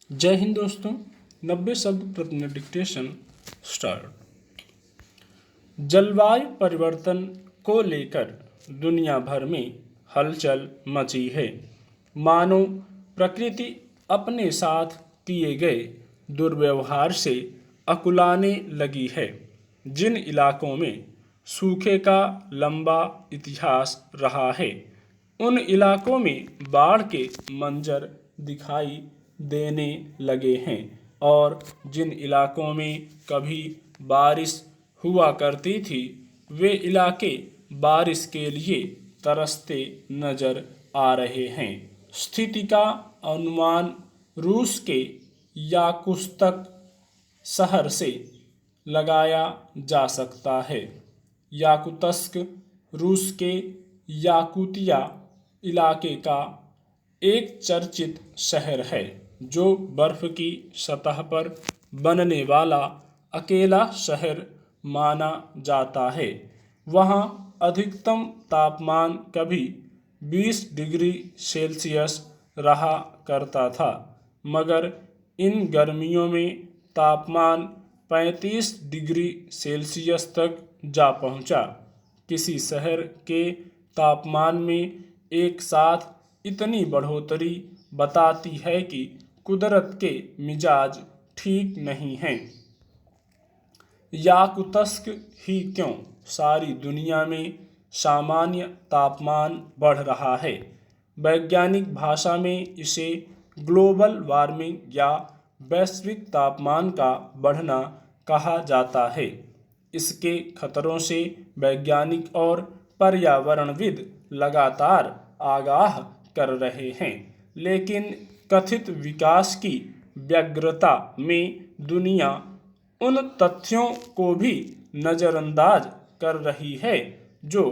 जय हिंद दोस्तों। 90 शब्द प्रति मिनट डिक्टेशन स्टार्ट। जलवायु परिवर्तन को लेकर दुनिया भर में हलचल मची है। मानो प्रकृति अपने साथ किए गए दुर्व्यवहार से अकुलाने लगी है। जिन इलाकों में सूखे का लंबा इतिहास रहा है, उन इलाकों में बाढ़ के मंजर दिखाई देने लगे हैं और जिन इलाकों में कभी बारिश हुआ करती थी, वे इलाके बारिश के लिए तरसते नजर आ रहे हैं। स्थिति का अनुमान रूस के याकुत्स्क शहर से लगाया जा सकता है। याकुत्स्क रूस के याकुतिया इलाके का एक चर्चित शहर है, जो बर्फ की सतह पर बनने वाला अकेला शहर माना जाता है। वहाँ अधिकतम तापमान कभी 20 डिग्री सेल्सियस रहा करता था, मगर इन गर्मियों में तापमान 35 डिग्री सेल्सियस तक जा पहुँचा। किसी शहर के तापमान में एक साथ इतनी बढ़ोतरी बताती है कि कुदरत के मिजाज ठीक नहीं हैं। याकुत्स्क ही क्यों, सारी दुनिया में सामान्य तापमान बढ़ रहा है। वैज्ञानिक भाषा में इसे ग्लोबल वार्मिंग या वैश्विक तापमान का बढ़ना कहा जाता है। इसके खतरों से वैज्ञानिक और पर्यावरणविद लगातार आगाह कर रहे हैं, लेकिन कथित विकास की व्यग्रता में दुनिया उन तथ्यों को भी नज़रअंदाज कर रही है जो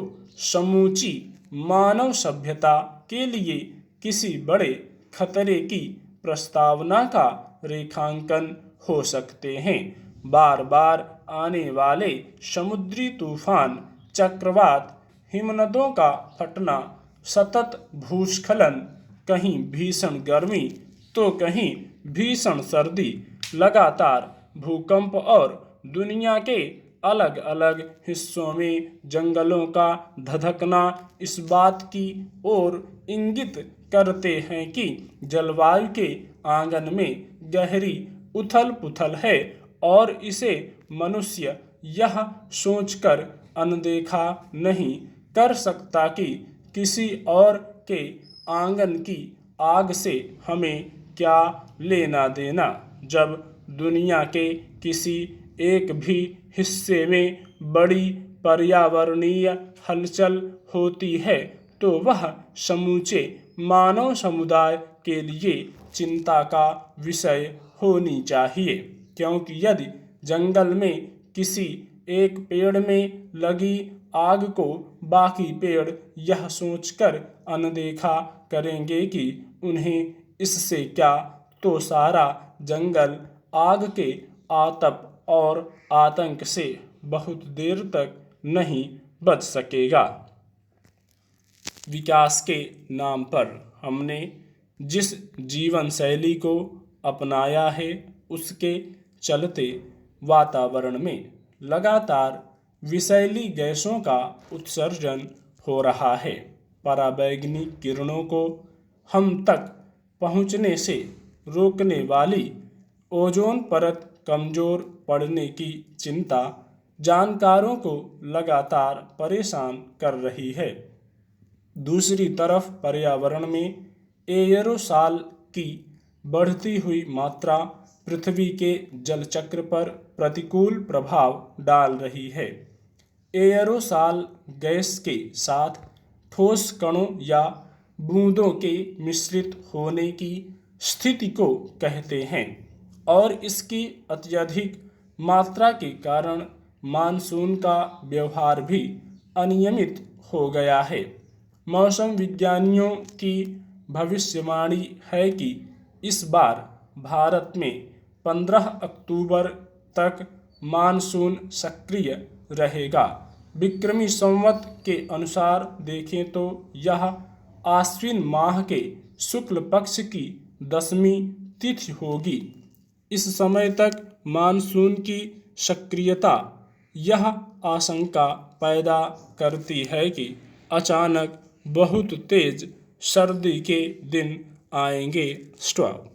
समूची मानव सभ्यता के लिए किसी बड़े खतरे की प्रस्तावना का रेखांकन हो सकते हैं। बार बार आने वाले समुद्री तूफान, चक्रवात, हिमनदों का फटना, सतत भूस्खलन, कहीं भीषण गर्मी तो कहीं भीषण सर्दी, लगातार भूकंप और दुनिया के अलग अलग हिस्सों में जंगलों का धधकना इस बात की ओर इंगित करते हैं कि जलवायु के आंगन में गहरी उथल पुथल है और इसे मनुष्य यह सोचकर अनदेखा नहीं कर सकता कि किसी और के आंगन की आग से हमें क्या लेना देना। जब दुनिया के किसी एक भी हिस्से में बड़ी पर्यावरणीय हलचल होती है, तो वह समूचे मानव समुदाय के लिए चिंता का विषय होनी चाहिए, क्योंकि यदि जंगल में किसी एक पेड़ में लगी आग को बाकी पेड़ यह सोचकर अनदेखा करेंगे कि उन्हें इससे क्या, तो सारा जंगल आग के आतप और आतंक से बहुत देर तक नहीं बच सकेगा। विकास के नाम पर हमने जिस जीवन शैली को अपनाया है, उसके चलते वातावरण में लगातार विषैली गैसों का उत्सर्जन हो रहा है। पराबैंगनी किरणों को हम तक पहुंचने से रोकने वाली ओजोन परत कमजोर पड़ने की चिंता जानकारों को लगातार परेशान कर रही है। दूसरी तरफ पर्यावरण में एयरोसॉल की बढ़ती हुई मात्रा पृथ्वी के जलचक्र पर प्रतिकूल प्रभाव डाल रही है। एयरोसॉल गैस के साथ ठोस कणों या बूंदों के मिश्रित होने की स्थिति को कहते हैं और इसकी अत्यधिक मात्रा के कारण मानसून का व्यवहार भी अनियमित हो गया है। मौसम विज्ञानियों की भविष्यवाणी है कि इस बार भारत में 15 अक्टूबर तक मानसून सक्रिय रहेगा। विक्रमी संवत के अनुसार देखें तो यह आश्विन माह के शुक्ल पक्ष की 10वीं तिथि होगी। इस समय तक मानसून की सक्रियता यह आशंका पैदा करती है कि अचानक बहुत तेज सर्दी के दिन आएंगे। स्टॉप।